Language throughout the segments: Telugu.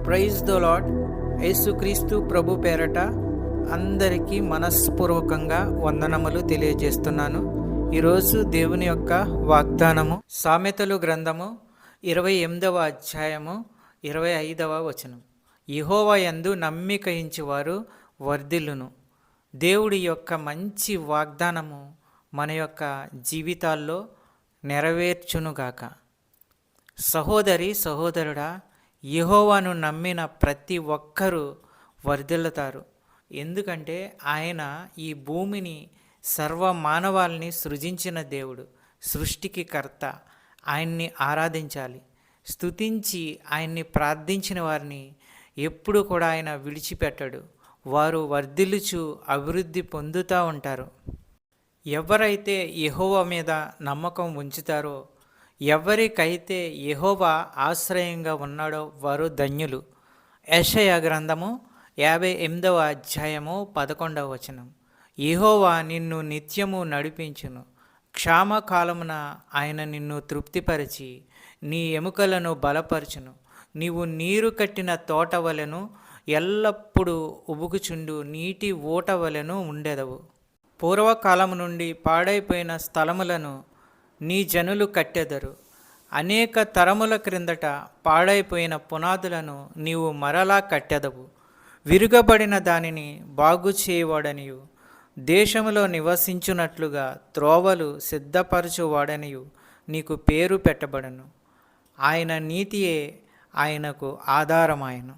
Praise the lord. యేసుక్రీస్తు ప్రభు పేరట అందరికీ మనస్పూర్వకంగా వందనములు తెలియజేస్తున్నాను. ఈరోజు దేవుని యొక్క వాగ్దానము సామెతలు గ్రంథము 28వ అధ్యాయము 25వ వచనం. యెహోవా యందు నమ్మిక ఉంచువారు వర్ధిల్లును. దేవుడి యొక్క మంచి వాగ్దానము మన యొక్క జీవితాల్లో నెరవేర్చునుగాక. సహోదరి సహోదరుడా, యెహోవాను నమ్మిన ప్రతి ఒక్కరూ వర్ధిల్లుతారు. ఎందుకంటే ఆయన ఈ భూమిని సర్వ మానవాల్ని సృజించిన దేవుడు, సృష్టికి కర్త. ఆయన్ని ఆరాధించాలి, స్తుతించి ఆయన్ని ప్రార్థించిన వారిని ఎప్పుడు కూడా ఆయన విడిచిపెట్టడు. వారు వర్ధిల్లుచు అభివృద్ధి పొందుతూ ఉంటారు. ఎవరైతే యెహోవా మీద నమ్మకం ఉంచుతారో, ఎవరికైతే యెహోవా ఆశ్రయంగా ఉన్నాడో వారు ధన్యులు. యెషయా గ్రంథము 58వ అధ్యాయము 11వ వచనం. యెహోవా నిన్ను నిత్యము నడిపించును, క్షామకాలమున ఆయన నిన్ను తృప్తిపరిచి నీ ఎముకలను బలపరచును. నీవు నీరు కట్టిన తోట వలెను, ఎల్లప్పుడూ ఉబుకుచుండు నీటి ఊట వలెను ఉండెదవు. పూర్వకాలము నుండి పాడైపోయిన స్థలములను నీ జనులు కట్టెదరు. అనేక తరముల క్రిందట పాడైపోయిన పునాదులను నీవు మరలా కట్టెదవు. విరుగబడిన దానిని బాగు చేయవాడనియు, దేశములో నివసించున్నట్లుగా త్రోవలు సిద్ధపరచువాడనియు నీకు పేరు పెట్టబడను. ఆయన నీతియే ఆయనకు ఆధారమాయను.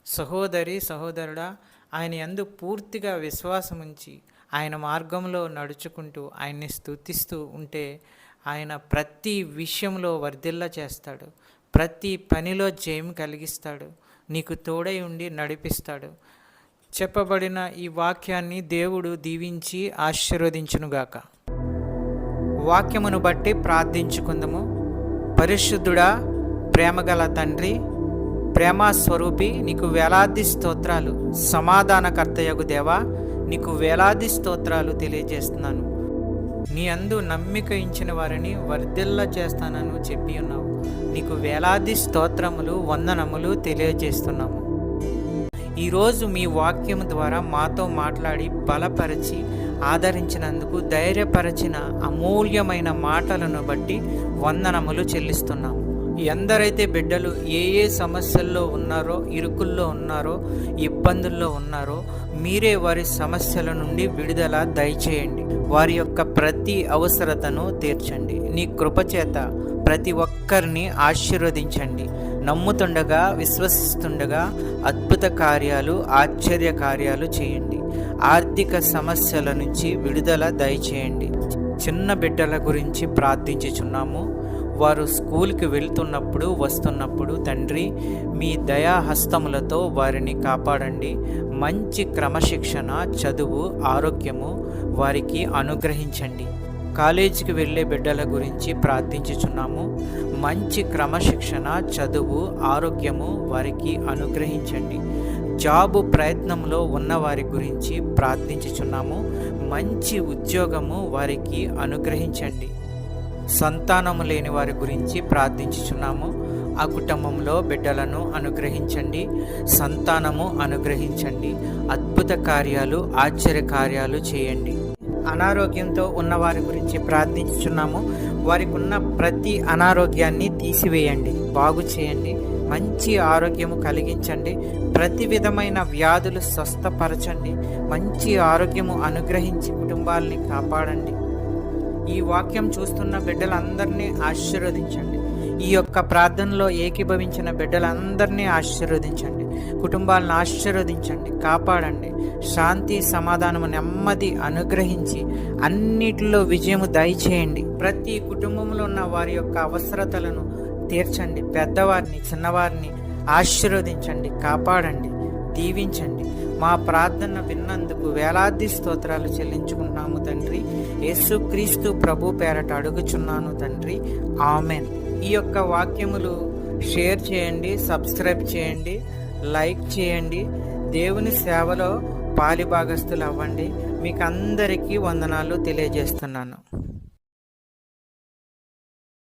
సహోదరి సహోదరుడా, ఆయన యందు పూర్తిగా విశ్వాసముంచి ఆయన మార్గంలో నడుచుకుంటూ ఆయన్ని స్తుతిస్తూ ఉంటే ఆయన ప్రతి విషయంలో వర్ధిల్ల చేస్తాడు. ప్రతి పనిలో జయం కలిగిస్తాడు. నీకు తోడై ఉండి నడిపిస్తాడు. చెప్పబడిన ఈ వాక్యాన్ని దేవుడు దీవించి ఆశీర్వదించునుగాక. వాక్యమును బట్టి ప్రార్థించుకుందాము. పరిశుద్ధుడా, ప్రేమగల తండ్రి, ప్రేమస్వరూపి, నీకు వేలాది స్తోత్రాలు. సమాధానకర్తయగు దేవా, నీకు వేలాది స్తోత్రాలు తెలియజేస్తున్నాను. నీ అందు నమ్మిక ఉంచిన వారిని వర్ధిల్ల చేస్తానని చెప్పి ఉన్నావు. నీకు వేలాది స్తోత్రములు, వందనములు తెలియజేస్తున్నాము. ఈరోజు మీ వాక్యము ద్వారా మాతో మాట్లాడి బలపరిచి ఆదరించినందుకు, ధైర్యపరిచిన అమూల్యమైన మాటలను బట్టి వందనములు చెల్లిస్తున్నాము. ఎందరైతే బిడ్డలు ఏ సమస్యల్లో ఉన్నారో, ఇరుకుల్లో ఉన్నారో, ఇబ్బందుల్లో ఉన్నారో, మీరే వారి సమస్యల నుండి విడుదల దయచేయండి. వారి యొక్క ప్రతి అవసరతను తీర్చండి. నీ కృపచేత ప్రతి ఒక్కరిని ఆశీర్వదించండి. నమ్ముతుండగా, విశ్వసిస్తుండగా అద్భుత కార్యాలు, ఆశ్చర్య కార్యాలు చేయండి. ఆర్థిక సమస్యల నుంచి విడుదల దయచేయండి. చిన్న బిడ్డల గురించి ప్రార్థించుచున్నాము. వారు స్కూల్కి వెళ్తున్నప్పుడు, వస్తున్నప్పుడు తండ్రి మీ దయాహస్తములతో వారిని కాపాడండి. మంచి క్రమశిక్షణ, చదువు, ఆరోగ్యము వారికి అనుగ్రహించండి. కాలేజీకి వెళ్ళే బిడ్డల గురించి ప్రార్థించుచున్నాము. మంచి క్రమశిక్షణ, చదువు, ఆరోగ్యము వారికి అనుగ్రహించండి. జాబు ప్రయత్నంలో ఉన్న వారి గురించి ప్రార్థించుచున్నాము. మంచి ఉద్యోగము వారికి అనుగ్రహించండి. సంతానము లేని వారి గురించి ప్రార్థించుచున్నాము. ఆ కుటుంబంలో బిడ్డలను అనుగ్రహించండి, సంతానము అనుగ్రహించండి. అద్భుత కార్యాలు, ఆశ్చర్య కార్యాలు చేయండి. అనారోగ్యంతో ఉన్న వారి గురించి ప్రార్థించుచున్నాము. వారికి ఉన్న ప్రతి అనారోగ్యాన్ని తీసివేయండి, బాగు చేయండి. మంచి ఆరోగ్యము కలిగించండి. ప్రతి విధమైన వ్యాధులు స్వస్థపరచండి. మంచి ఆరోగ్యము అనుగ్రహించి కుటుంబాలని కాపాడండి. ఈ వాక్యం చూస్తున్న బిడ్డలందరినీ ఆశీర్వదించండి. ఈ యొక్క ప్రార్థనలో ఏకీభవించిన బిడ్డలందరినీ ఆశీర్వదించండి. కుటుంబాలను ఆశీర్వదించండి, కాపాడండి. శాంతి, సమాధానము, నెమ్మది అనుగ్రహించి అన్నిటిలో విజయము దయచేయండి. ప్రతి కుటుంబంలో ఉన్న వారి యొక్క అవసరతలను తీర్చండి. పెద్దవారిని, చిన్నవారిని ఆశీర్వదించండి, కాపాడండి, దీవించండి. మా ప్రార్థన విన్నందుకు వేలాది స్తోత్రాలు చెల్లించుకుంటున్నాము తండ్రి. యేసుక్రీస్తు ప్రభు పేరట అడుగుచున్నాను తండ్రి, ఆమెన్. ఈ యొక్క వాక్యములు షేర్ చేయండి, సబ్స్క్రైబ్ చేయండి, లైక్ చేయండి. దేవుని సేవలో పాలిభాగస్తులు అవ్వండి. మీకు అందరికీ వందనాలు తెలియజేస్తున్నాను.